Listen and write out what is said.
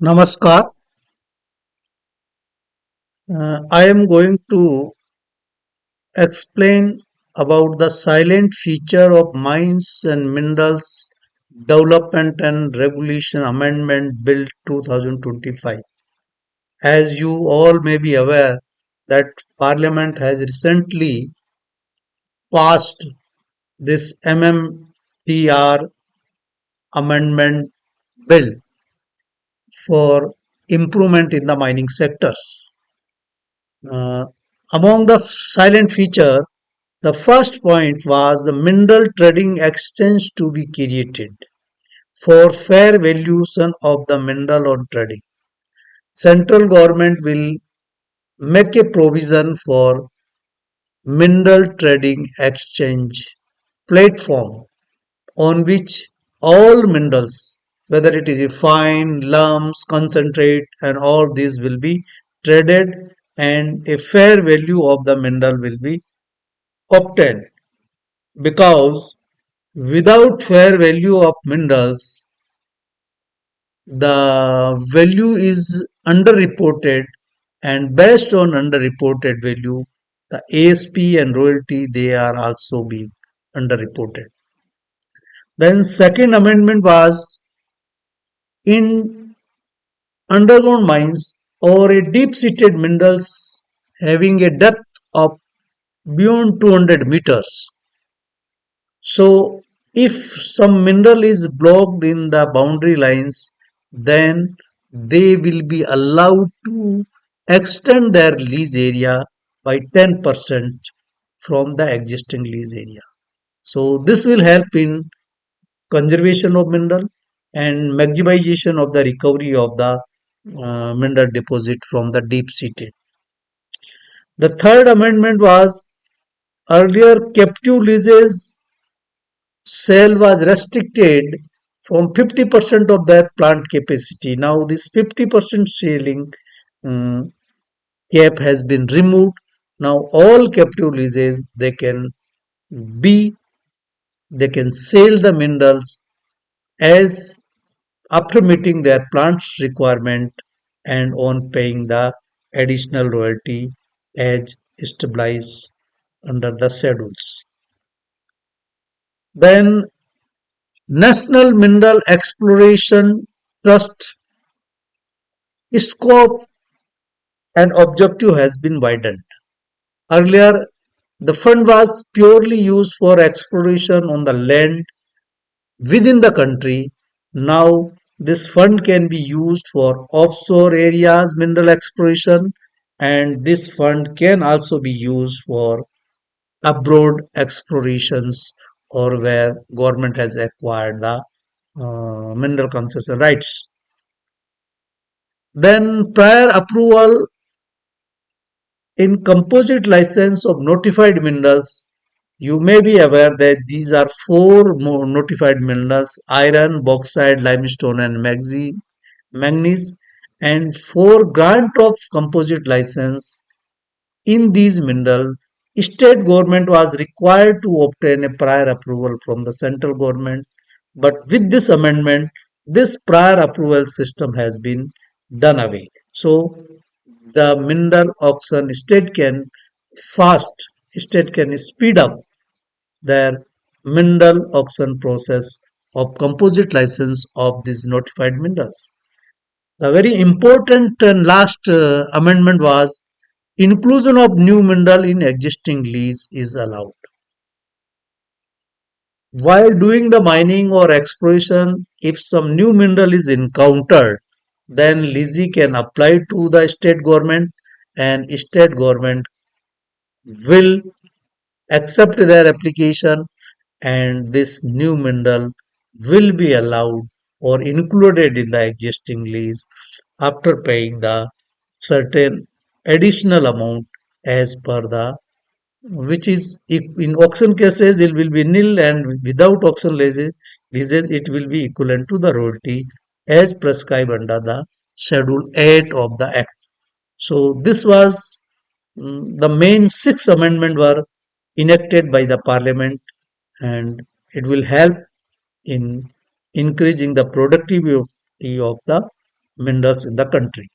Namaskar. I am going to explain about the silent feature of Mines and Minerals Development and Regulation Amendment Bill 2025. As you all may be aware, that Parliament has recently passed this MMDR Amendment Bill for improvement in the mining sectors. Uh, Among the silent feature, the first point was the mineral trading exchange to be created for fair valuation of the mineral on trading. Central government will make a provision for mineral trading exchange platform on which all minerals, whether it is fine, lumps, concentrate, and all these will be traded, and a fair value of the mineral will be obtained, because without fair value of minerals, the value is underreported, and based on underreported value, the ASP and royalty they are also being underreported. Then second amendment was in underground mines or a deep-seated minerals having a depth of beyond 200 meters. So if some mineral is blocked in the boundary lines, then they will be allowed to extend their lease area by 10% from the existing lease area. So this will help in conservation of mineral and maximization of the recovery of the mineral deposit from the deep seated. The third amendment was earlier captive leases sale was restricted from 50% of their plant capacity. Now this 50% selling um, cap has been removed. Now all captive leases be they can sell the minerals as after meeting their plant's requirement and on paying the additional royalty as established under the schedules. Then National Mineral Exploration Trust scope and objective has been widened. Earlier, the fund was purely used for exploration on the land within the country. Now, this fund can be used for offshore areas mineral exploration, and this fund can also be used for abroad explorations or where government has acquired the mineral concession rights. Then prior approval in composite license of notified minerals, you may be aware that these are four more notified minerals: iron, bauxite, limestone, and manganese, and for grant of composite license in these minerals, state government was required to obtain a prior approval from the central government. But with this amendment, this prior approval system has been done away. So the mineral auction fast state can speed up their mineral auction process of composite license of these notified minerals. The very important and last amendment was inclusion of new mineral in existing lease is allowed. While doing the mining or exploration, if some new mineral is encountered, then leasee can apply to the state government, and state government will accept their application, and this new mineral will be allowed or included in the existing lease after paying the certain additional amount as per the, which is in auction cases it will be nil, and without auction leases it will be equivalent to the royalty as prescribed under the schedule 8 of the act. So this was the main six amendments were enacted by the parliament, and it will help in increasing the productivity of the minerals in the country.